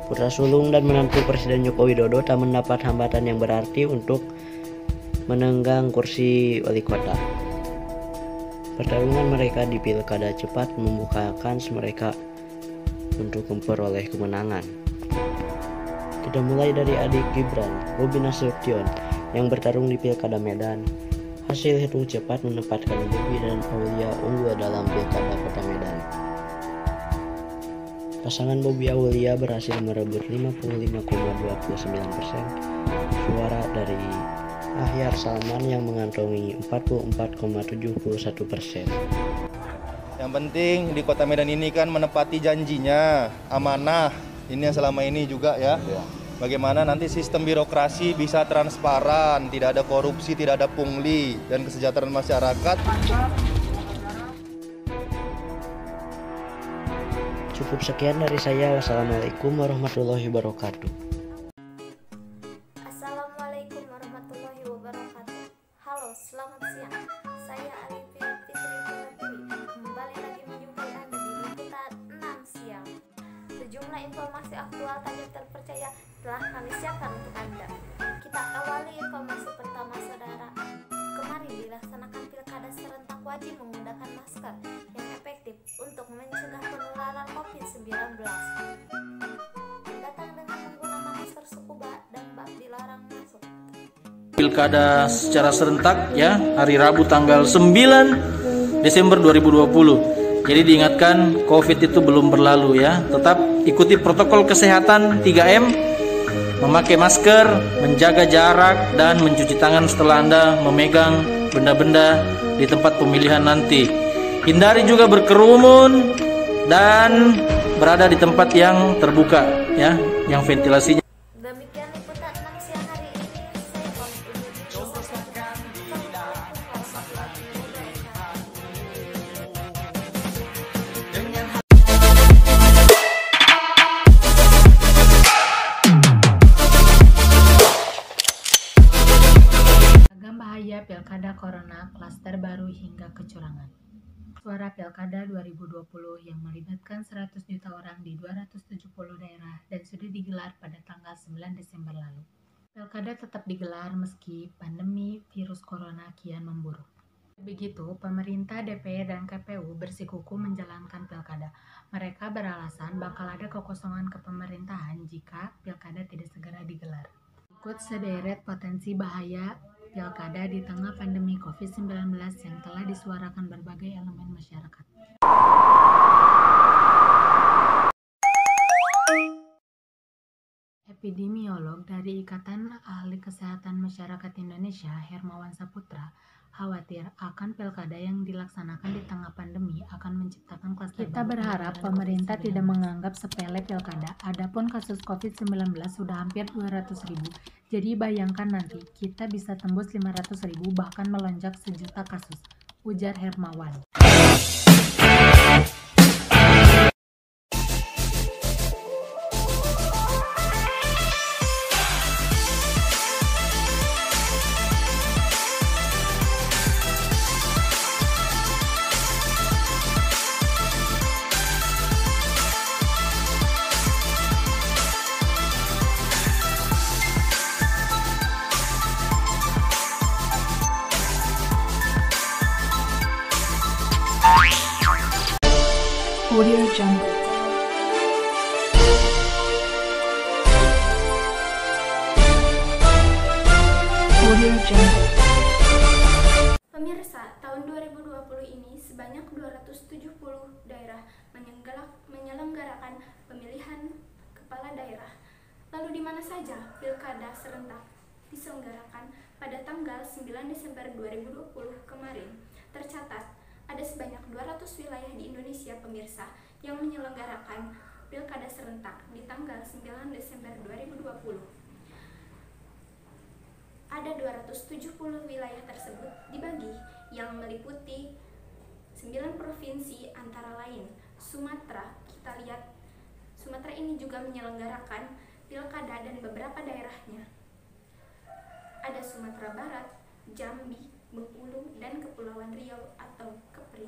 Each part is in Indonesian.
Putra sulung dan menantu Presiden Joko Widodo tak mendapat hambatan yang berarti untuk menenggang kursi wali kota. Pertarungan mereka di pilkada cepat membuka kans mereka untuk memperoleh kemenangan. Kita mulai dari adik Gibran, Bobi Nasution, yang bertarung di pilkada Medan. Hasil hitung cepat menempatkan Bobi dan Aulia unggul dalam pilkada kota Medan. Pasangan Bobi Aulia berhasil merebut 55,29% suara dari Ahyar Salman yang mengantongi 44,71%. Yang penting di kota Medan ini kan menepati janjinya, amanah. Ini yang selama ini juga ya. Bagaimana nanti sistem birokrasi bisa transparan, tidak ada korupsi, tidak ada pungli, dan kesejahteraan masyarakat. Cukup sekian dari saya. Wassalamualaikum warahmatullahi wabarakatuh. Assalamualaikum warahmatullahi wabarakatuh. Halo, selamat siang. Saya Arifin Fitri Pratiwi. Kembali lagi menjumpai Anda di liputan 6 siang. Sejumlah informasi aktual tajam terpercaya telah kami siapkan untuk Anda. Kita awali informasi pertama, saudara. Kemarin dilaksanakan pilkada serentak wajib menggunakan masker yang efektif untuk mencegah penularan COVID-19. Datang dengan menggunakan masker scuba dan bak dilarang masuk. Pilkada secara serentak ya hari Rabu tanggal 9 Desember 2020. Jadi diingatkan COVID itu belum berlalu ya. Tetap ikuti protokol kesehatan 3M, memakai masker, menjaga jarak, dan mencuci tangan setelah Anda memegang benda-benda di tempat pemilihan nanti. Hindari juga berkerumun dan berada di tempat yang terbuka ya, yang ventilasinya. Demikian liputan 6 siang hari ini. Saya pamit undur diri. Assalamualaikum warahmatullahi wabarakatuh. Agam bahaya pilkada corona, klaster baru hingga kecurangan. Suara pilkada 2020 yang melibatkan 100 juta orang di 270 daerah dan sudah digelar pada tanggal 9 Desember lalu. Pilkada tetap digelar meski pandemi virus corona kian memburuk. Begitu, pemerintah, DPR, dan KPU bersikukuh menjalankan pilkada. Mereka beralasan bakal ada kekosongan kepemerintahan jika pilkada tidak segera digelar. Ikut sederet potensi bahaya pilkada di tengah pandemi COVID-19 yang telah disuarakan berbagai elemen masyarakat. Epidemiolog dari Ikatan Ahli Kesehatan Masyarakat Indonesia, Hermawan Saputra, khawatir akan pilkada yang dilaksanakan di tengah pandemi akan menciptakan klaster. Kita berharap pemerintah tidak menganggap sepele pilkada. Adapun kasus COVID-19 sudah hampir 200.000. Jadi bayangkan nanti kita bisa tembus 500.000 bahkan melonjak 1 juta kasus, ujar Hermawan. Audio Jungle. Audio Jungle. Pemirsa, tahun 2020 ini sebanyak 270 daerah menyelenggarakan pemilihan kepala daerah. Lalu di mana saja pilkada serentak diselenggarakan pada tanggal 9 Desember 2020 kemarin? Tercatat ada sebanyak 200 wilayah di Indonesia, pemirsa, yang menyelenggarakan pilkada serentak di tanggal 9 Desember 2020. Ada 270 wilayah tersebut dibagi yang meliputi 9 provinsi antara lain Sumatera. Kita lihat Sumatera ini juga menyelenggarakan pilkada dan beberapa daerahnya. Ada Sumatera Barat, Jambi, Bengkulu, dan Kepulauan Riau atau Kepri.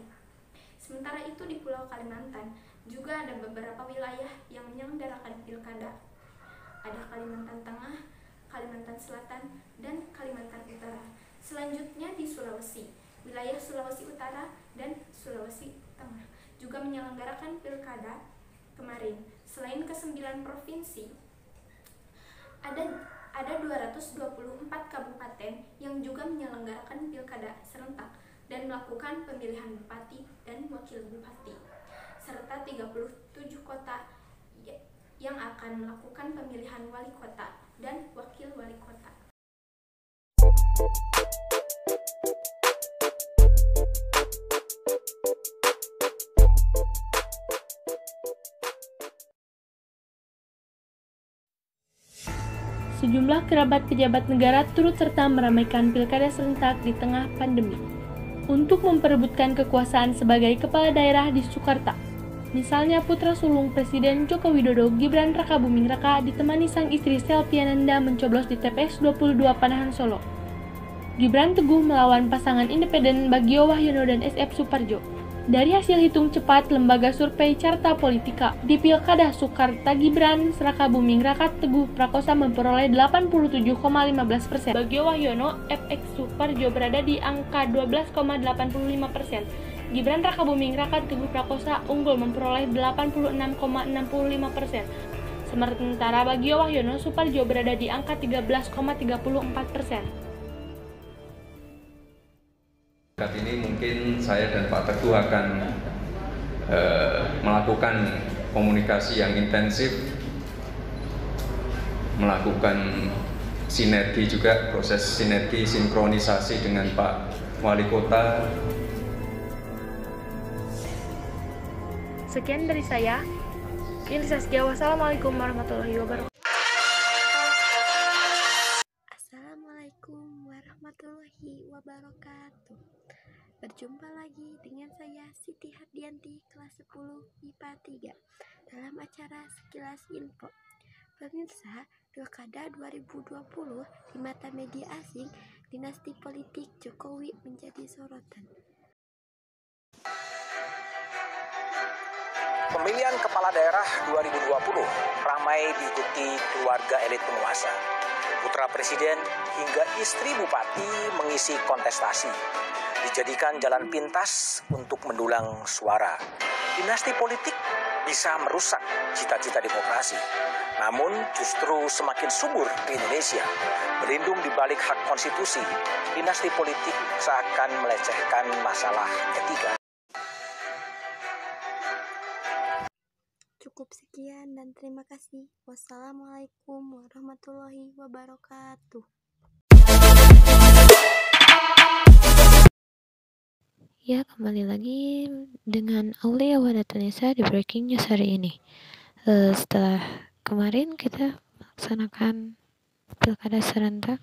Sementara itu di Pulau Kalimantan juga ada beberapa wilayah yang menyelenggarakan pilkada. ada Kalimantan Tengah, Kalimantan Selatan, dan Kalimantan Utara. Selanjutnya di Sulawesi, wilayah Sulawesi Utara dan Sulawesi Tengah juga menyelenggarakan pilkada kemarin. Selain ke-9 provinsi, ada 224 kabupaten yang juga menyelenggarakan pilkada serentak dan melakukan pemilihan bupati dan wakil bupati, serta 37 kota yang akan melakukan pemilihan wali kota dan wakil wali kota. Sejumlah kerabat pejabat negara turut serta meramaikan pilkada serentak di tengah pandemi untuk memperebutkan kekuasaan sebagai kepala daerah di Sukarta. Misalnya putra sulung Presiden Joko Widodo, Gibran Rakabuming Raka, ditemani sang istri Selviananda mencoblos di TPS 22 Panahan Solo. Gibran teguh melawan pasangan independen Bagio Wahyono dan SF Suparjo. Dari hasil hitung cepat lembaga survei Carta Politika, di Pilkada Sukarta, Gibran Rakabuming Raka Teguh Prakosa memperoleh 87,15%. Bagio Wahyono FX Suparjo berada di angka 12,85%. Gibran Rakabuming Raka Teguh Prakosa unggul memperoleh 86,65%. Sementara Bagio Wahyono Suparjo berada di angka 13,34%. Saat ini mungkin saya dan Pak Teguh akan melakukan komunikasi yang intensif, melakukan sinergi juga, proses sinergi sinkronisasi dengan Pak Wali Kota. Sekian dari saya. Ini Saskia. Wassalamualaikum warahmatullahi wabarakatuh. Assalamualaikum warahmatullahi wabarakatuh. Berjumpa lagi dengan saya Siti Hardianti, kelas 10 IPA 3 dalam acara Sekilas Info. Pemirsa, Pilkada 2020 di mata media asing, dinasti politik Jokowi menjadi sorotan. Pemilihan kepala daerah 2020 ramai diikuti keluarga elit penguasa. Putra presiden hingga istri bupati mengisi kontestasi. Dijadikan jalan pintas untuk mendulang suara. Dinasti politik bisa merusak cita-cita demokrasi. Namun justru semakin subur di Indonesia. Berlindung di balik hak konstitusi, dinasti politik seakan melecehkan masalah etika. Cukup sekian dan terima kasih. Wassalamualaikum warahmatullahi wabarakatuh. Ya, kembali lagi dengan Aulia Wadatunisa di Breaking News hari ini. Setelah kemarin kita melaksanakan pilkada serentak,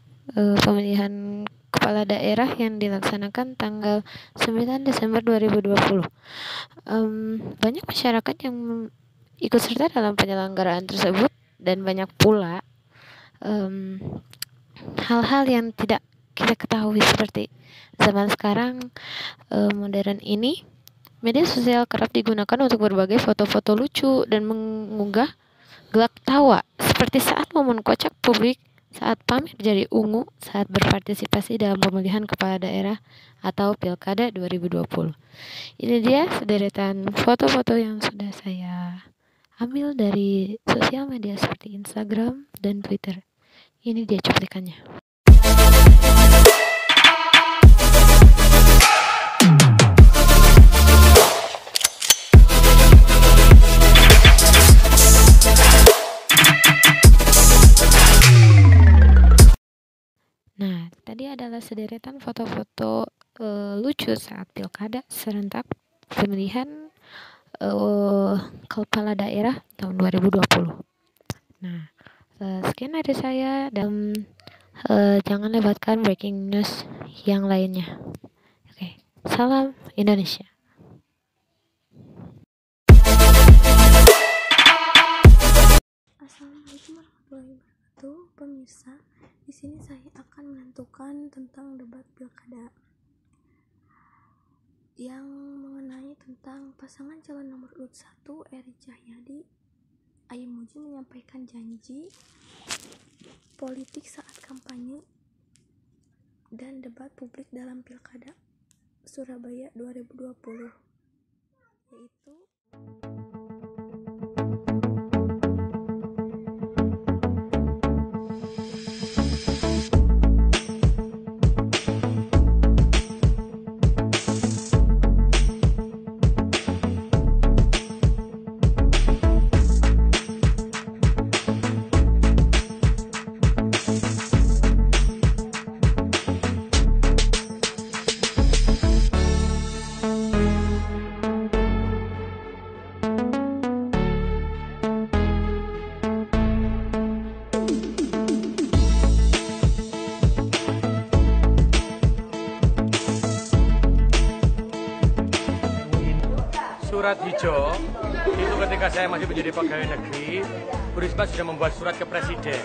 pemilihan kepala daerah yang dilaksanakan tanggal 9 Desember 2020. Banyak masyarakat yang ikut serta dalam penyelenggaraan tersebut dan banyak pula hal-hal yang tidak kita ketahui seperti zaman sekarang modern ini, media sosial kerap digunakan untuk berbagai foto-foto lucu dan mengunggah gelak tawa seperti saat momen kocak publik, saat pamer jari ungu, saat berpartisipasi dalam pemilihan kepala daerah atau pilkada 2020. Ini dia sederetan foto-foto yang sudah saya ambil dari sosial media seperti Instagram dan Twitter. Ini dia cuplikannya. Nah, tadi adalah sederetan foto-foto lucu saat pilkada serentak pemilihan kepala daerah tahun 2020. Nah, sekian dari saya dan jangan lewatkan breaking news yang lainnya. Oke, salam Indonesia. Assalamualaikum warahmatullahi wabarakatuh, pemirsa. Di sini saya akan menentukan tentang debat pilkada yang mengenai tentang pasangan calon nomor urut 1 Eri Cahyadi Ayu Muji menyampaikan janji politik saat kampanye dan debat publik dalam Pilkada Surabaya 2020, yaitu surat hijau itu ketika saya masih menjadi pegawai negeri, Bu Risma sudah membuat surat ke Presiden.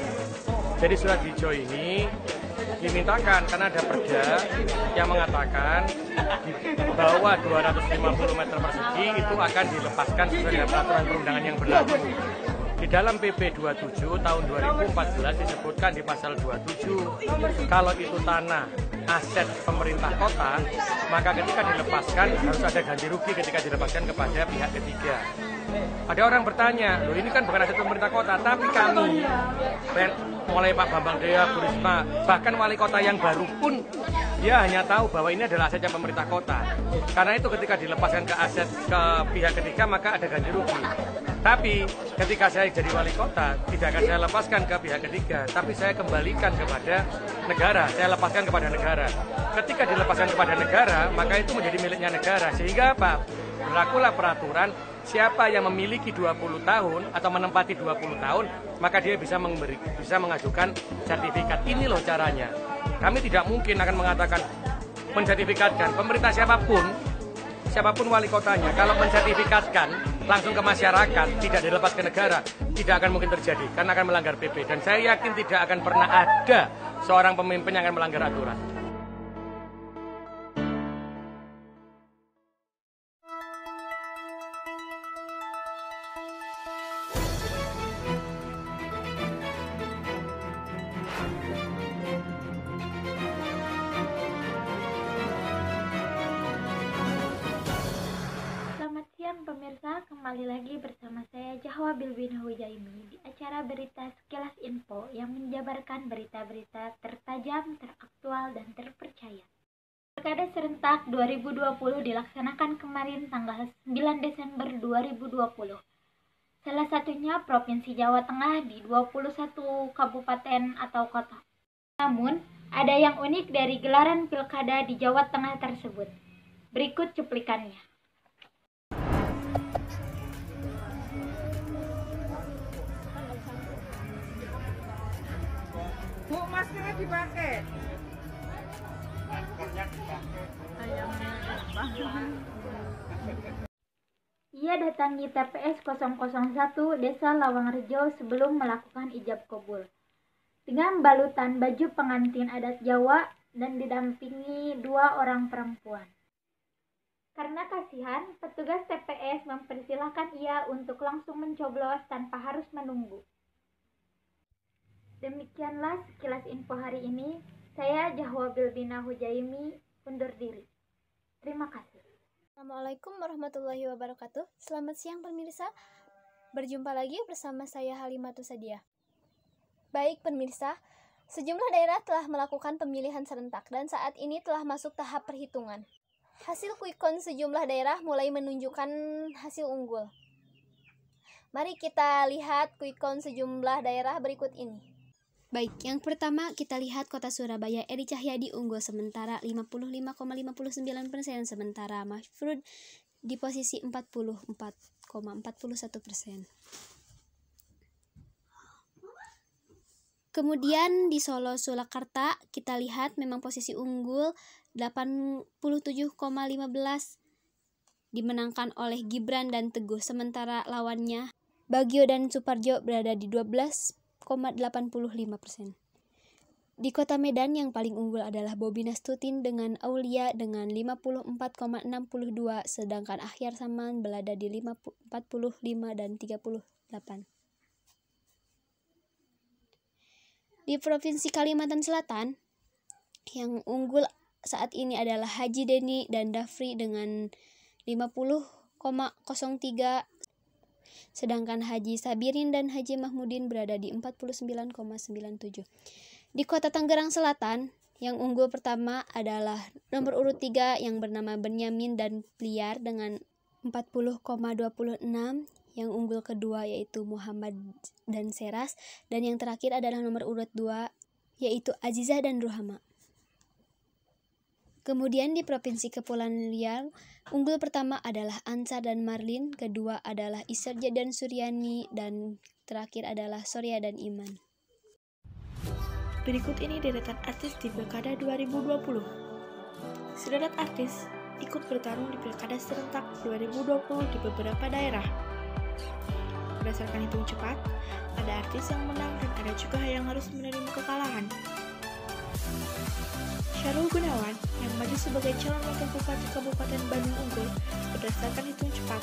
Jadi surat hijau ini dimintakan karena ada perda yang mengatakan di bawah 250 meter persegi itu akan dilepaskan sesuai dengan peraturan perundangan yang berlaku. Di dalam PP 27 tahun 2014 disebutkan di pasal 27, kalau itu tanah aset pemerintah kota, maka ketika dilepaskan harus ada ganti rugi ketika dilepaskan kepada pihak ketiga. Ada orang bertanya, loh ini kan bukan aset pemerintah kota, tapi kami, mulai Pak Bambang Deha, Bu Risma, bahkan wali kota yang baru pun, dia hanya tahu bahwa ini adalah asetnya pemerintah kota. Karena itu ketika dilepaskan ke aset ke pihak ketiga, maka ada ganti rugi. Tapi ketika saya jadi wali kota, tidak akan saya lepaskan ke pihak ketiga, tapi saya kembalikan kepada negara, saya lepaskan kepada negara. Ketika dilepaskan kepada negara, maka itu menjadi miliknya negara. Sehingga apa? Berlakulah peraturan, siapa yang memiliki 20 tahun atau menempati 20 tahun, maka dia bisa mengajukan sertifikat. Ini loh caranya. Kami tidak mungkin akan mengatakan mensertifikatkan. Pemerintah siapapun wali kotanya, kalau mensertifikatkan langsung ke masyarakat, tidak dilepas ke negara, tidak akan mungkin terjadi, karena akan melanggar PP. Dan saya yakin tidak akan pernah ada seorang pemimpin yang akan melanggar aturan. Pemirsa, kembali lagi bersama saya Jahwa Bilbina Hujaimi di acara berita Sekilas Info yang menjabarkan berita-berita tertajam, teraktual, dan terpercaya. Pilkada serentak 2020 dilaksanakan kemarin tanggal 9 Desember 2020. Salah satunya Provinsi Jawa Tengah di 21 kabupaten atau kota. Namun, ada yang unik dari gelaran pilkada di Jawa Tengah tersebut. Berikut cuplikannya. Bu, maskernya dipakai. Ia datangi TPS 001 Desa Lawangrejo sebelum melakukan ijab kabul. Dengan balutan baju pengantin adat Jawa dan didampingi 2 orang perempuan. Karena kasihan, petugas TPS mempersilahkan ia untuk langsung mencoblos tanpa harus menunggu. Demikianlah sekilas info hari ini. Saya Jahwa Bilbina Hujaimi undur diri. Terima kasih. Assalamualaikum warahmatullahi wabarakatuh. Selamat siang pemirsa. Berjumpa lagi bersama saya Halimatus Sadiah. Baik pemirsa, sejumlah daerah telah melakukan pemilihan serentak dan saat ini telah masuk tahap perhitungan. Hasil quick count sejumlah daerah mulai menunjukkan hasil unggul. Mari kita lihat quick count sejumlah daerah berikut ini. Baik, yang pertama kita lihat kota Surabaya, Edi Cahyadi unggul sementara 55,59%, sementara Mahfud di posisi 44,41%. Kemudian di Solo Surakarta kita lihat memang posisi unggul 87,15 dimenangkan oleh Gibran dan Teguh, sementara lawannya Bagio dan Suparjo berada di 12,85%. Di kota Medan yang paling unggul adalah Bobi Nasution dengan Aulia dengan 54,62, sedangkan Ahyar Saman berada di 45 dan 38. Di Provinsi Kalimantan Selatan, yang unggul saat ini adalah Haji Deni dan Dafri dengan 50,03, sedangkan Haji Sabirin dan Haji Mahmudin berada di 49,97. Di Kota Tangerang Selatan, yang unggul pertama adalah nomor urut 3 yang bernama Benyamin dan Pliar dengan 40,26. Yang unggul kedua yaitu Muhammad dan Seras, dan yang terakhir adalah nomor urut 2 yaitu Azizah dan Ruhama. Kemudian di Provinsi Kepulauan Riau, unggul pertama adalah Ansar dan Marlin, kedua adalah Iserja dan Suryani, dan terakhir adalah Sorya dan Iman. Berikut ini deretan artis di Pilkada 2020. Sederet artis ikut bertarung di Pilkada serentak 2020 di beberapa daerah. Berdasarkan hitung cepat, ada artis yang menang dan ada juga yang harus menerima kekalahan. Syahrul Gunawan yang maju sebagai calon wakil bupati Kabupaten Bandung unggul berdasarkan hitung cepat.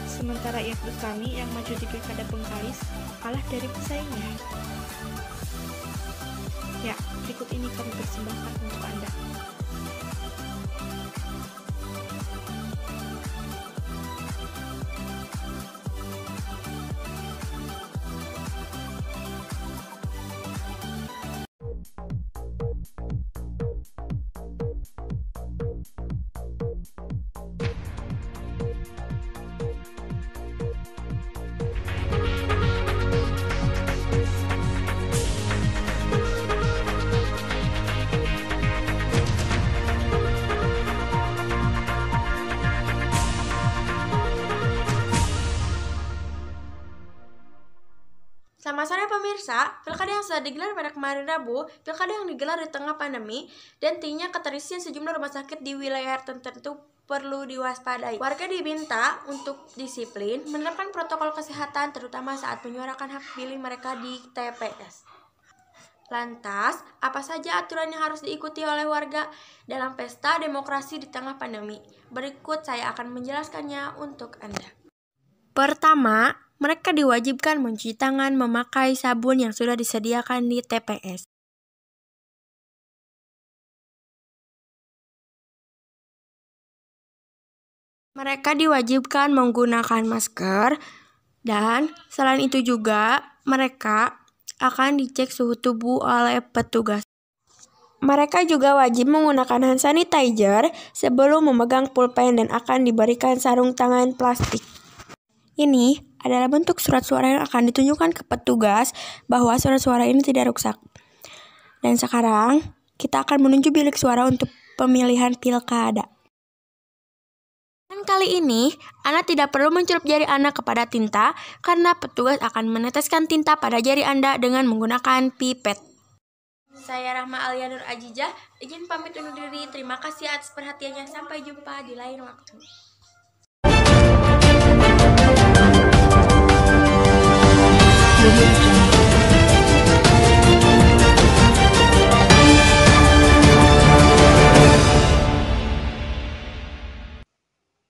Sementara Iyeth Bustami yang maju di Pilkada Bengkalis kalah dari pesaingnya. Ya, berikut ini kami persembahkan untuk Anda. Selamat sore pemirsa, pilkada yang sudah digelar pada kemarin Rabu, pilkada yang digelar di tengah pandemi, dan tingginya keterisian sejumlah rumah sakit di wilayah tertentu perlu diwaspadai. Warga diminta untuk disiplin, menerapkan protokol kesehatan terutama saat menyuarakan hak pilih mereka di TPS. Lantas, apa saja aturan yang harus diikuti oleh warga dalam pesta demokrasi di tengah pandemi? Berikut saya akan menjelaskannya untuk Anda. Pertama, mereka diwajibkan mencuci tangan memakai sabun yang sudah disediakan di TPS. Mereka diwajibkan menggunakan masker, dan selain itu juga mereka akan dicek suhu tubuh oleh petugas. Mereka juga wajib menggunakan hand sanitizer sebelum memegang pulpen dan akan diberikan sarung tangan plastik. Ini adalah bentuk surat suara yang akan ditunjukkan ke petugas bahwa surat suara ini tidak rusak. Dan sekarang, kita akan menuju bilik suara untuk pemilihan pilkada. Dan kali ini, Anda tidak perlu mencelup jari Anda kepada tinta karena petugas akan meneteskan tinta pada jari Anda dengan menggunakan pipet. Saya Rahma Alia Nur Ajijah, izin pamit undur diri. Terima kasih atas perhatiannya. Sampai jumpa di lain waktu.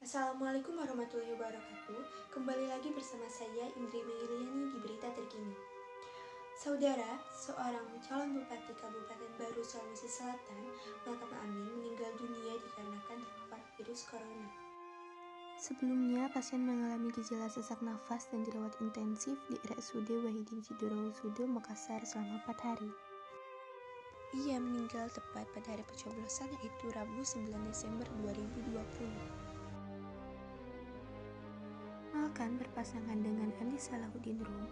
Assalamualaikum warahmatullahi wabarakatuh. Kembali lagi bersama saya Indri Meiliani di Berita Terkini. Saudara, seorang calon bupati Kabupaten Baru Sulawesi Selatan, Malcolm Amin, meninggal dunia dikarenakan terpapar virus corona. Sebelumnya, pasien mengalami gejala sesak nafas dan dirawat intensif di RSUD Wahidin Sidoarjo, Makassar selama 4 hari. Ia meninggal tepat pada hari pencoblosan, yaitu Rabu 9 Desember 2020. Malkan berpasangan dengan Andi Salahuddin Rum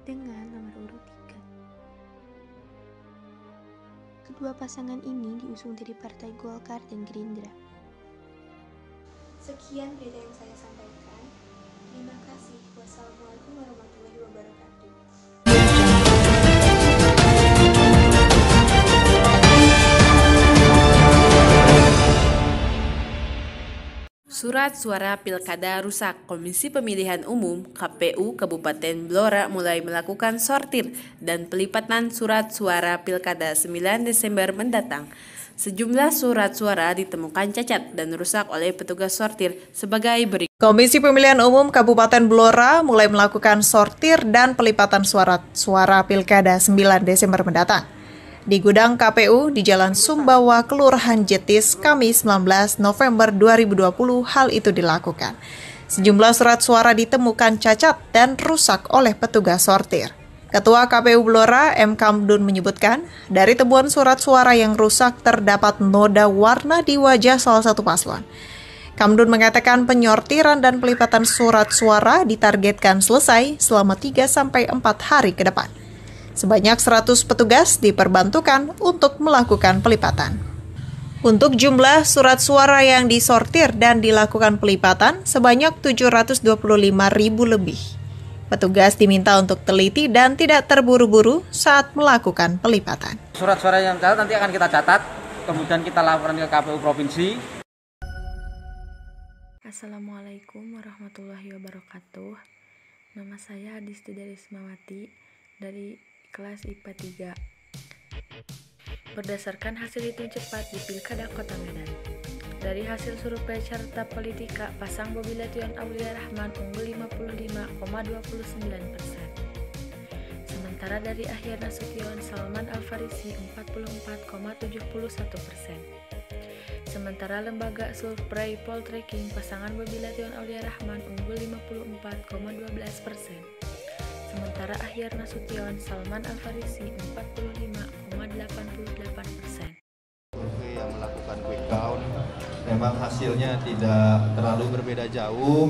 dengan nomor urut 3. Kedua pasangan ini diusung dari Partai Golkar dan Gerindra. Sekian berita yang saya sampaikan. Terima kasih. Wassalamualaikum warahmatullahi wabarakatuh. Surat suara pilkada rusak. Komisi Pemilihan Umum KPU Kabupaten Blora mulai melakukan sortir dan pelipatan surat suara pilkada 9 Desember mendatang. Sejumlah surat suara ditemukan cacat dan rusak oleh petugas sortir sebagai berikut. Komisi Pemilihan Umum Kabupaten Blora mulai melakukan sortir dan pelipatan suara Pilkada 9 Desember mendatang. Di gudang KPU di Jalan Sumbawa, Kelurahan Jetis, Kamis 19 November 2020, hal itu dilakukan. Sejumlah surat suara ditemukan cacat dan rusak oleh petugas sortir. Ketua KPU Blora, M. Kamdun menyebutkan, dari temuan surat suara yang rusak terdapat noda warna di wajah salah satu paslon. Kamdun mengatakan penyortiran dan pelipatan surat suara ditargetkan selesai selama 3-4 hari ke depan. Sebanyak 100 petugas diperbantukan untuk melakukan pelipatan. Untuk jumlah surat suara yang disortir dan dilakukan pelipatan sebanyak 725.000 lebih. Petugas diminta untuk teliti dan tidak terburu-buru saat melakukan pelipatan. Surat suara yang catat nanti akan kita catat, kemudian kita laporkan ke KPU Provinsi. Assalamualaikum warahmatullahi wabarakatuh. Nama saya Adisti Darismawati dari kelas IPA 3. Berdasarkan hasil hitung cepat di Pilkada Kota Medan, dari hasil survei Carta Politika, pasang Bobi Nasution Aulia Rahman unggul 55,29%. Sementara dari Ahyar Nasution Salman Al-Farisi 44,71%. Sementara lembaga survei Poltreking, pasangan Bobi Nasution Aulia Rahman unggul 54,12%. Sementara Ahyar Nasution Salman Al-Farisi 45,88%. Yang melakukan quick count memang hasilnya tidak terlalu berbeda jauh.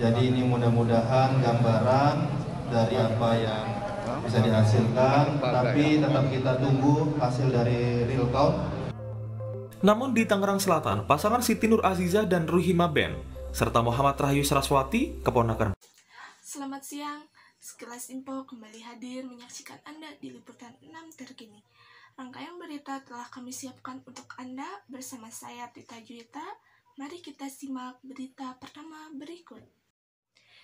Jadi ini mudah-mudahan gambaran dari apa yang bisa dihasilkan, tapi tetap kita tunggu hasil dari real count. Namun di Tangerang Selatan, pasangan Siti Nur Aziza dan Ruhima Ben serta Muhammad Rahayu Saraswati, keponakan. Selamat siang, sekilas info kembali hadir menyaksikan Anda di liputan 6 terkini. Rangkaian berita telah kami siapkan untuk Anda bersama saya Tita Juwita. Mari kita simak berita pertama berikut.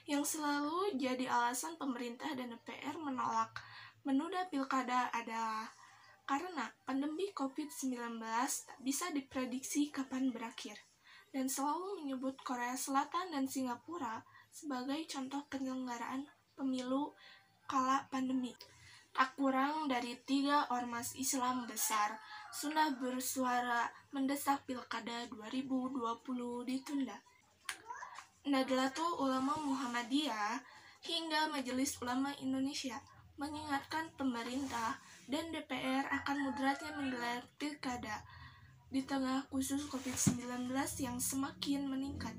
Yang selalu jadi alasan pemerintah dan DPR menolak menunda pilkada adalah karena pandemi COVID-19 tak bisa diprediksi kapan berakhir, dan selalu menyebut Korea Selatan dan Singapura sebagai contoh penyelenggaraan pemilu kala pandemi. Tak kurang dari 3 ormas Islam besar sudah bersuara mendesak Pilkada 2020 ditunda. Nahdlatul Ulama Muhammadiyah hingga Majelis Ulama Indonesia mengingatkan pemerintah dan DPR akan mudaratnya menggelar Pilkada di tengah kasus COVID-19 yang semakin meningkat.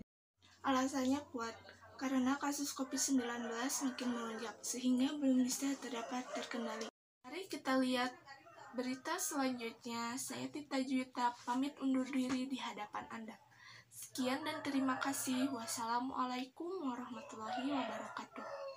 Alasannya kuat, karena kasus COVID-19 makin melonjak sehingga belum bisa terkendali. Mari kita lihat berita selanjutnya. Saya Tita Juwita pamit undur diri di hadapan Anda. Sekian dan terima kasih. Wassalamualaikum warahmatullahi wabarakatuh.